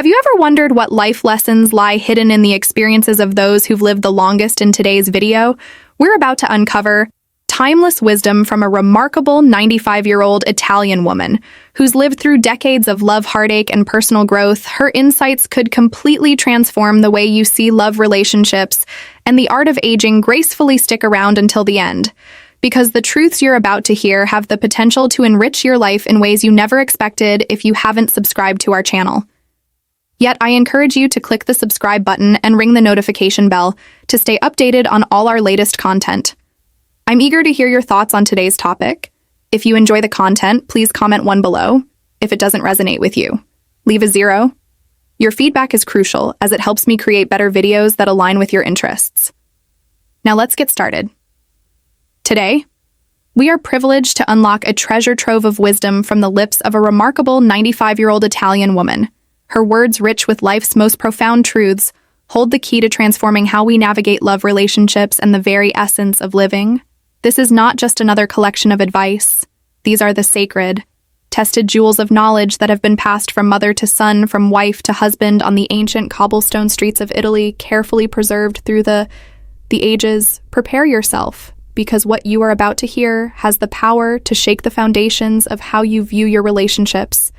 Have you ever wondered what life lessons lie hidden in the experiences of those who've lived the longest? In today's video, we're about to uncover timeless wisdom from a remarkable 95-year-old Italian woman who's lived through decades of love, heartache, and personal growth. Her insights could completely transform the way you see love, relationships, and the art of aging. Gracefully stick around until the end, because the truths you're about to hear have the potential to enrich your life in ways you never expected if you haven't subscribed to our channel. Yet I encourage you to click the subscribe button and ring the notification bell to stay updated on all our latest content. I'm eager to hear your thoughts on today's topic. If you enjoy the content, please comment 1 below. If it doesn't resonate with you, leave a 0. Your feedback is crucial as it helps me create better videos that align with your interests. Now let's get started. Today, we are privileged to unlock a treasure trove of wisdom from the lips of a remarkable 95-year-old Italian woman. Her words, rich with life's most profound truths, hold the key to transforming how we navigate love, relationships, and the very essence of living. This is not just another collection of advice. These are the sacred, tested jewels of knowledge that have been passed from mother to son, from wife to husband on the ancient cobblestone streets of Italy, carefully preserved through the ages. Prepare yourself, because what you are about to hear has the power to shake the foundations of how you view your relationships.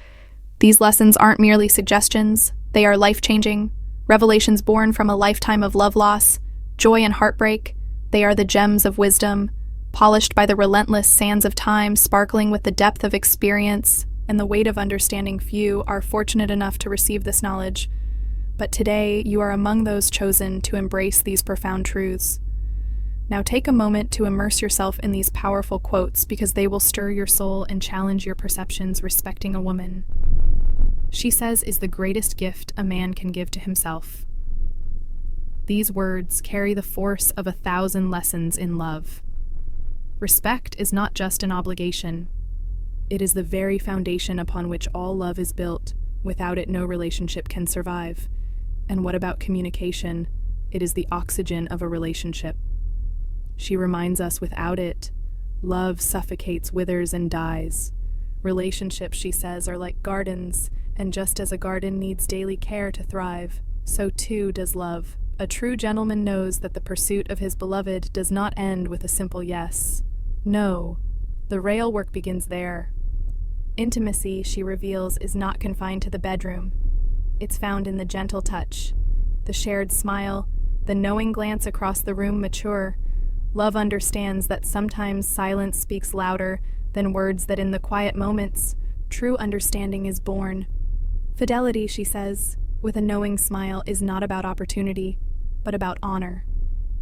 These lessons aren't merely suggestions, they are life-changing, revelations born from a lifetime of love loss, joy and heartbreak. They are the gems of wisdom, polished by the relentless sands of time, sparkling with the depth of experience and the weight of understanding. Few are fortunate enough to receive this knowledge, but today you are among those chosen to embrace these profound truths. Now take a moment to immerse yourself in these powerful quotes, because they will stir your soul and challenge your perceptions respecting a woman. She says, "Is the greatest gift a man can give to himself." These words carry the force of 1,000 lessons in love. Respect is not just an obligation. It is the very foundation upon which all love is built. Without it, no relationship can survive. And what about communication? It is the oxygen of a relationship. She reminds us, without it, love suffocates, withers, and dies. Relationships, she says, are like gardens, and just as a garden needs daily care to thrive, so too does love. A true gentleman knows that the pursuit of his beloved does not end with a simple yes. No, the real work begins there. Intimacy, she reveals, is not confined to the bedroom. It's found in the gentle touch, the shared smile, the knowing glance across the room. Mature love understands that sometimes silence speaks louder than words, that in the quiet moments, true understanding is born. Fidelity, she says, with a knowing smile, is not about opportunity, but about honor.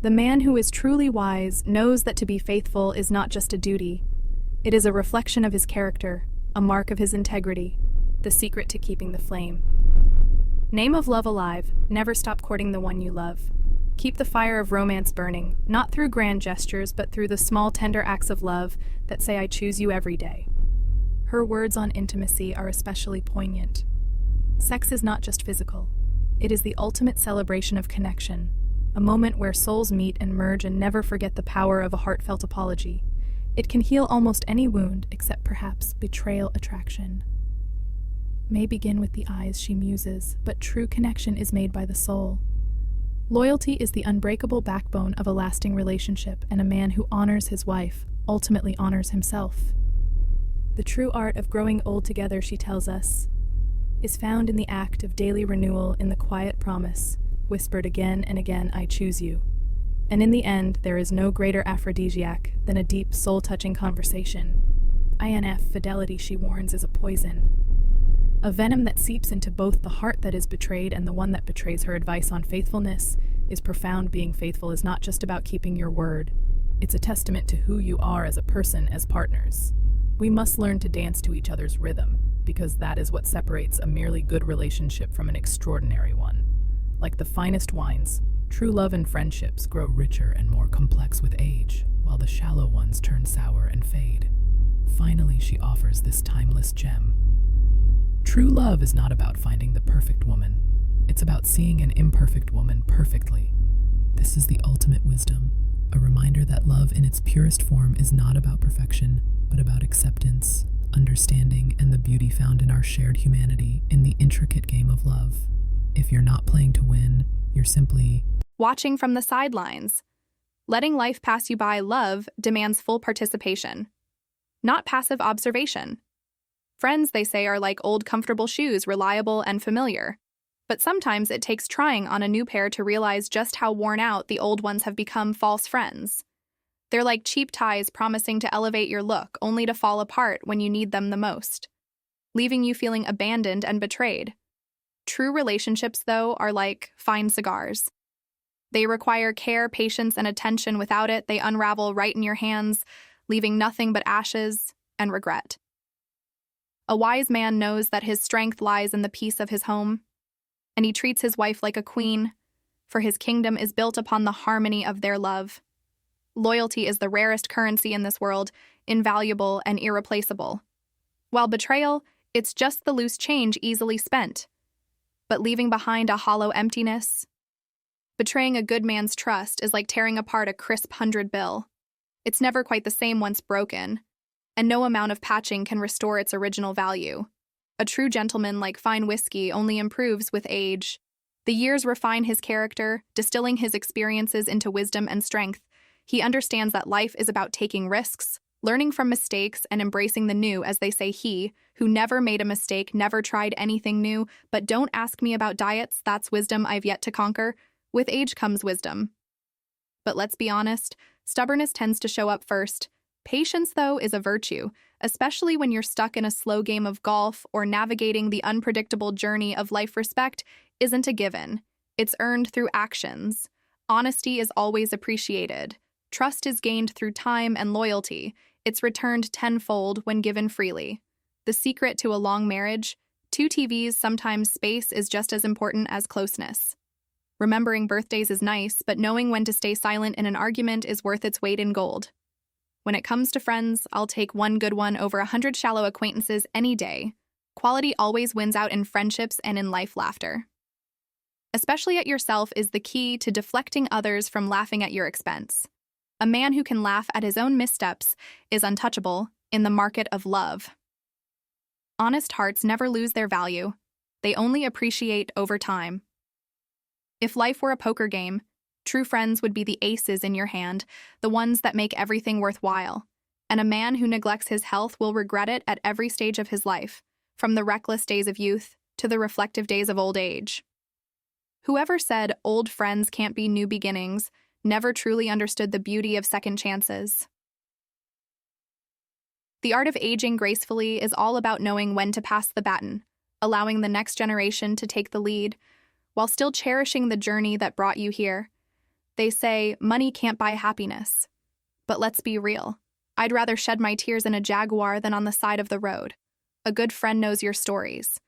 The man who is truly wise knows that to be faithful is not just a duty. It is a reflection of his character, a mark of his integrity, the secret to keeping the flame. Name of love alive. Never stop courting the one you love. Keep the fire of romance burning, not through grand gestures, but through the small, tender acts of love that say, "I choose you" every day. Her words on intimacy are especially poignant. Sex is not just physical. It is the ultimate celebration of connection, a moment where souls meet and merge and never forget the power of a heartfelt apology. It can heal almost any wound, except perhaps betrayal. Attraction may begin with the eyes, she muses, but true connection is made by the soul. Loyalty is the unbreakable backbone of a lasting relationship, and a man who honors his wife ultimately honors himself. The true art of growing old together, she tells us, is found in the act of daily renewal, in the quiet promise, whispered again and again, "I choose you." And in the end, there is no greater aphrodisiac than a deep, soul-touching conversation. Fidelity, she warns, is a poison, a venom that seeps into both the heart that is betrayed and the one that betrays. Her advice on faithfulness is profound. Being faithful is not just about keeping your word. It's a testament to who you are as a person, as partners. We must learn to dance to each other's rhythm, because that is what separates a merely good relationship from an extraordinary one. Like the finest wines, true love and friendships grow richer and more complex with age, while the shallow ones turn sour and fade. Finally, she offers this timeless gem. True love is not about finding the perfect woman. It's about seeing an imperfect woman perfectly. This is the ultimate wisdom, a reminder that love in its purest form is not about perfection, but about acceptance, understanding, and the beauty found in our shared humanity in the intricate game of love. If you're not playing to win, you're simply watching from the sidelines. Letting life pass you by, love demands full participation, not passive observation. Friends, they say, are like old comfortable shoes, reliable and familiar. But sometimes it takes trying on a new pair to realize just how worn out the old ones have become. False friends. They're like cheap ties promising to elevate your look, only to fall apart when you need them the most, leaving you feeling abandoned and betrayed. True relationships, though, are like fine cigars. They require care, patience, and attention. Without it, they unravel right in your hands, leaving nothing but ashes and regret. A wise man knows that his strength lies in the peace of his home, and he treats his wife like a queen, for his kingdom is built upon the harmony of their love. Loyalty is the rarest currency in this world, invaluable and irreplaceable. While betrayal, it's just the loose change easily spent, but leaving behind a hollow emptiness. Betraying a good man's trust is like tearing apart a crisp 100 bill. It's never quite the same once broken, and no amount of patching can restore its original value. A true gentleman, like fine whiskey, only improves with age. The years refine his character, distilling his experiences into wisdom and strength. He understands that life is about taking risks, learning from mistakes, and embracing the new. As they say, he who never made a mistake never tried anything new. But don't ask me about diets, that's wisdom I've yet to conquer. With age comes wisdom. But let's be honest, stubbornness tends to show up first. Patience, though, is a virtue, especially when you're stuck in a slow game of golf or navigating the unpredictable journey of life. Respect isn't a given. It's earned through actions. Honesty is always appreciated. Trust is gained through time, and loyalty. It's returned tenfold when given freely. The secret to a long marriage: 2 TVs, sometimes space is just as important as closeness. Remembering birthdays is nice, but knowing when to stay silent in an argument is worth its weight in gold. When it comes to friends, I'll take one good one over 100 shallow acquaintances any day. Quality always wins out in friendships and in life. Laughter, especially at yourself, is the key to deflecting others from laughing at your expense. A man who can laugh at his own missteps is untouchable in the market of love. Honest hearts never lose their value. They only appreciate over time. If life were a poker game, true friends would be the aces in your hand, the ones that make everything worthwhile. And a man who neglects his health will regret it at every stage of his life, from the reckless days of youth to the reflective days of old age. Whoever said old friends can't be new beginnings never truly understood the beauty of second chances. The art of aging gracefully is all about knowing when to pass the baton, allowing the next generation to take the lead, while still cherishing the journey that brought you here. They say money can't buy happiness. But let's be real. I'd rather shed my tears in a Jaguar than on the side of the road. A good friend knows your stories.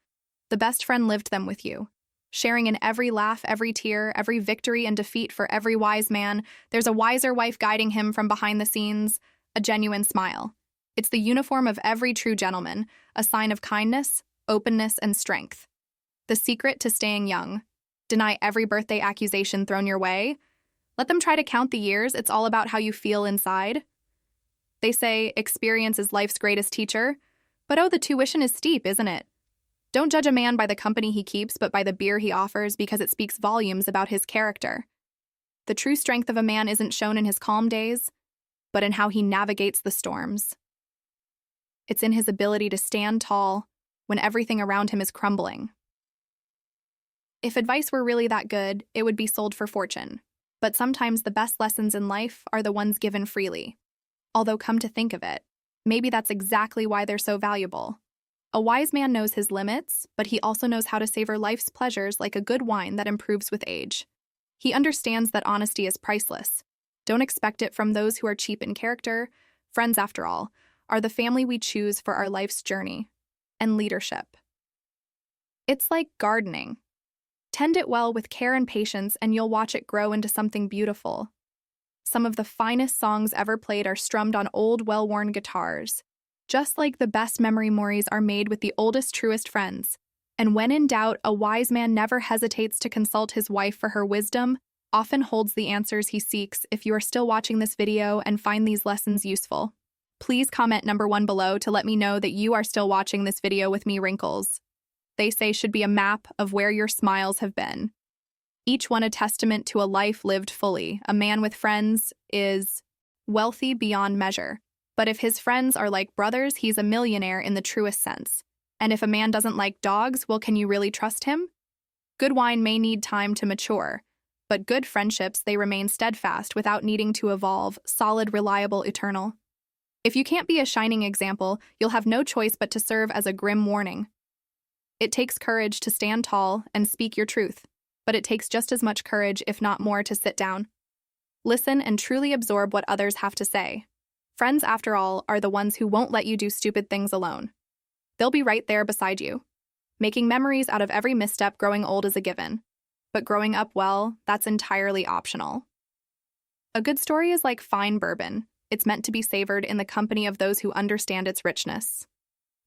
The best friend lived them with you, sharing in every laugh, every tear, every victory and defeat. For every wise man, there's a wiser wife guiding him from behind the scenes, a genuine smile. It's the uniform of every true gentleman, a sign of kindness, openness, and strength. The secret to staying young: deny every birthday accusation thrown your way. Let them try to count the years. It's all about how you feel inside. They say experience is life's greatest teacher, but oh, the tuition is steep, isn't it? Don't judge a man by the company he keeps, but by the beer he offers, because it speaks volumes about his character. The true strength of a man isn't shown in his calm days, but in how he navigates the storms. It's in his ability to stand tall when everything around him is crumbling. If advice were really that good, it would be sold for fortune. But sometimes the best lessons in life are the ones given freely. Although, come to think of it, maybe that's exactly why they're so valuable. A wise man knows his limits, but he also knows how to savor life's pleasures like a good wine that improves with age. He understands that honesty is priceless. Don't expect it from those who are cheap in character. Friends, after all, are the family we choose for our life's journey. And leadership. It's like gardening. Tend it well with care and patience, and you'll watch it grow into something beautiful. Some of the finest songs ever played are strummed on old, well-worn guitars. Just like the best memories are made with the oldest, truest friends. And when in doubt, a wise man never hesitates to consult his wife for her wisdom, often holds the answers he seeks. If you are still watching this video and find these lessons useful, Please comment number 1 below to let me know that you are still watching this video with me. Wrinkles, they say, should be a map of where your smiles have been. Each one a testament to a life lived fully. A man with friends is wealthy beyond measure. But if his friends are like brothers, he's a millionaire in the truest sense. And if a man doesn't like dogs, well, can you really trust him? Good wine may need time to mature, but good friendships, they remain steadfast without needing to evolve, solid, reliable, eternal. If you can't be a shining example, you'll have no choice but to serve as a grim warning. It takes courage to stand tall and speak your truth, but it takes just as much courage, if not more, to sit down. Listen and truly absorb what others have to say. Friends, after all, are the ones who won't let you do stupid things alone. They'll be right there beside you. Making memories out of every misstep. Growing old is a given, but growing up well, that's entirely optional. A good story is like fine bourbon. It's meant to be savored in the company of those who understand its richness.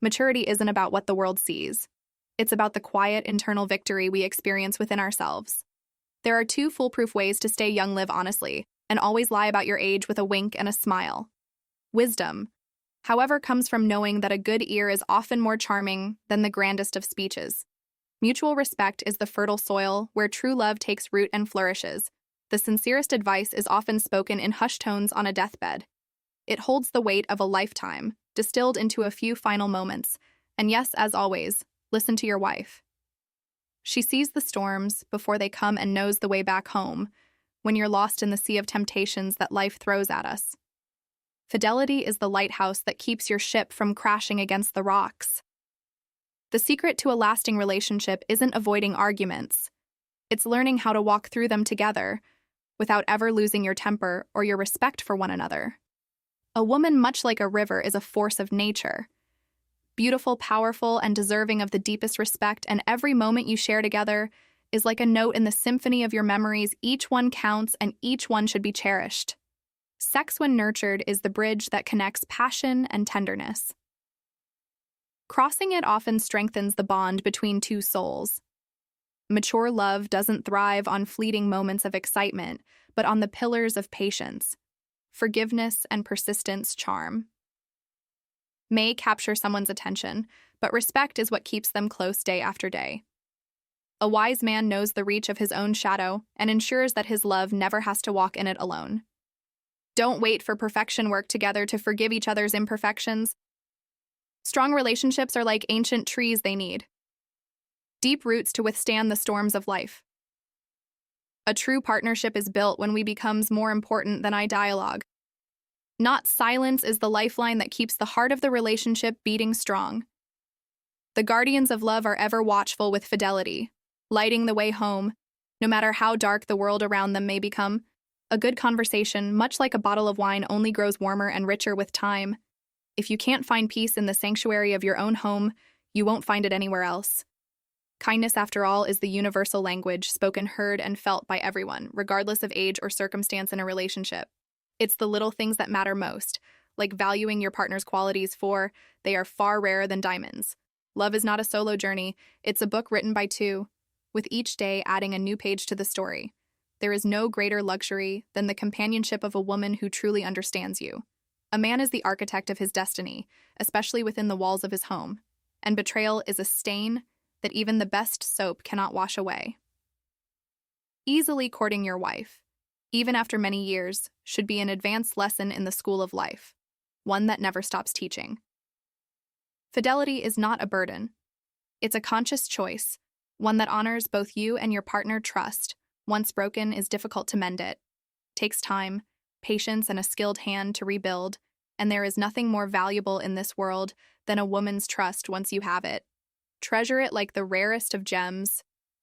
Maturity isn't about what the world sees. It's about the quiet internal victory we experience within ourselves. There are 2 foolproof ways to stay young. Live honestly, and always lie about your age with a wink and a smile. Wisdom, however, comes from knowing that a good ear is often more charming than the grandest of speeches. Mutual respect is the fertile soil where true love takes root and flourishes. The sincerest advice is often spoken in hushed tones on a deathbed. It holds the weight of a lifetime, distilled into a few final moments. And yes, as always, listen to your wife. She sees the storms before they come and knows the way back home when you're lost in the sea of temptations that life throws at us. Fidelity is the lighthouse that keeps your ship from crashing against the rocks. The secret to a lasting relationship isn't avoiding arguments. It's learning how to walk through them together without ever losing your temper or your respect for one another. A woman, much like a river, is a force of nature. Beautiful, powerful, and deserving of the deepest respect, and every moment you share together is like a note in the symphony of your memories. Each one counts, and each one should be cherished. Sex, when nurtured, is the bridge that connects passion and tenderness. Crossing it often strengthens the bond between 2 souls. Mature love doesn't thrive on fleeting moments of excitement, but on the pillars of patience, forgiveness, and persistence. Charm may capture someone's attention, but respect is what keeps them close day after day. A wise man knows the reach of his own shadow and ensures that his love never has to walk in it alone. Don't wait for perfection. Work together to forgive each other's imperfections. Strong relationships are like ancient trees. They need deep roots to withstand the storms of life. A true partnership is built when we becomes more important than dialogue. Not silence is the lifeline that keeps the heart of the relationship beating strong. The guardians of love are ever watchful with fidelity, lighting the way home, no matter how dark the world around them may become. A good conversation, much like a bottle of wine, only grows warmer and richer with time. If you can't find peace in the sanctuary of your own home, you won't find it anywhere else. Kindness, after all, is the universal language, spoken, heard, and felt by everyone, regardless of age or circumstance in a relationship. It's the little things that matter most, like valuing your partner's qualities, for they are far rarer than diamonds. Love is not a solo journey, it's a book written by 2, with each day adding a new page to the story. There is no greater luxury than the companionship of a woman who truly understands you. A man is the architect of his destiny, especially within the walls of his home, and betrayal is a stain that even the best soap cannot wash away. Easily courting your wife, even after many years, should be an advanced lesson in the school of life, one that never stops teaching. Fidelity is not a burden. It's a conscious choice, one that honors both you and your partner. Trust, once broken, is difficult to mend. It takes time, patience, and a skilled hand to rebuild, and there is nothing more valuable in this world than a woman's trust once you have it. Treasure it like the rarest of gems.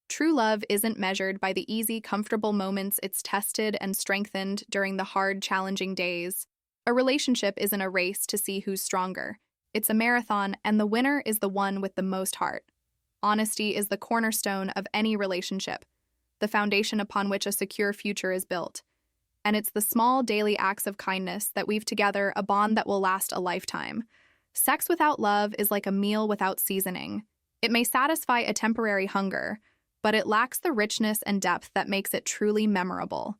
True love isn't measured by the easy, comfortable moments. It's tested and strengthened during the hard, challenging days. A relationship isn't a race to see who's stronger. It's a marathon, and the winner is the one with the most heart. Honesty is the cornerstone of any relationship, the foundation upon which a secure future is built. And it's the small daily acts of kindness that weave together a bond that will last a lifetime. Sex without love is like a meal without seasoning. It may satisfy a temporary hunger, but it lacks the richness and depth that makes it truly memorable.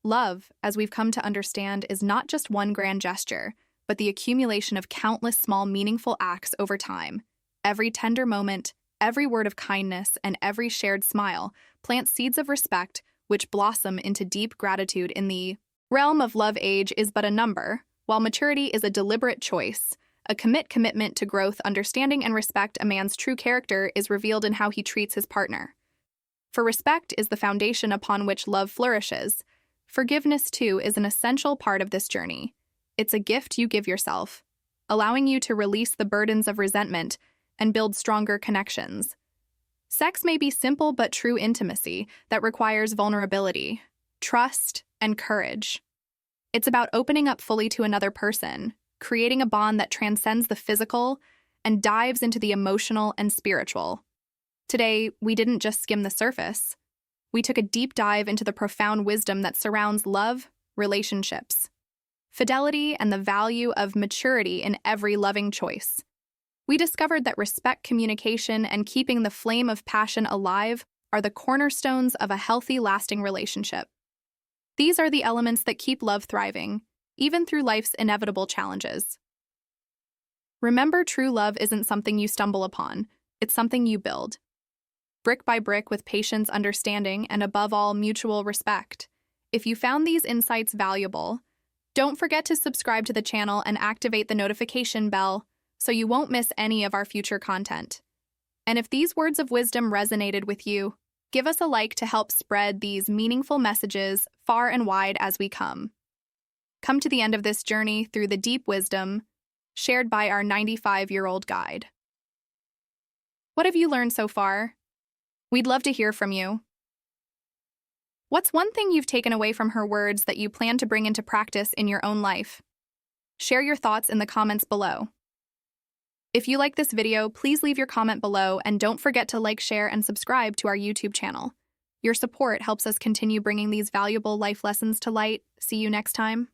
Love, as we've come to understand, is not just one grand gesture, but the accumulation of countless small, meaningful acts over time. Every tender moment, every word of kindness, and every shared smile plants seeds of respect which blossom into deep gratitude. In the realm of love, age is but a number, while maturity is a deliberate choice. A commitment to growth, understanding, and respect. A man's true character is revealed in how he treats his partner. For respect is the foundation upon which love flourishes. Forgiveness, too, is an essential part of this journey. It's a gift you give yourself, allowing you to release the burdens of resentment and build stronger connections. Sex may be simple but true intimacy that requires vulnerability, trust, and courage. It's about opening up fully to another person, creating a bond that transcends the physical and dives into the emotional and spiritual. Today, we didn't just skim the surface. We took a deep dive into the profound wisdom that surrounds love, relationships, fidelity, and the value of maturity in every loving choice. We discovered that respect, communication, and keeping the flame of passion alive are the cornerstones of a healthy, lasting relationship. These are the elements that keep love thriving, even through life's inevitable challenges. Remember, true love isn't something you stumble upon, it's something you build. Brick by brick, with patience, understanding, and above all, mutual respect. If you found these insights valuable, don't forget to subscribe to the channel and activate the notification bell so you won't miss any of our future content. And if these words of wisdom resonated with you, give us a like to help spread these meaningful messages far and wide as we come to the end of this journey through the deep wisdom shared by our 95-year-old guide. What have you learned so far? We'd love to hear from you. What's one thing you've taken away from her words that you plan to bring into practice in your own life? Share your thoughts in the comments below. If you like this video, please leave your comment below and don't forget to like, share, and subscribe to our YouTube channel. Your support helps us continue bringing these valuable life lessons to light. See you next time.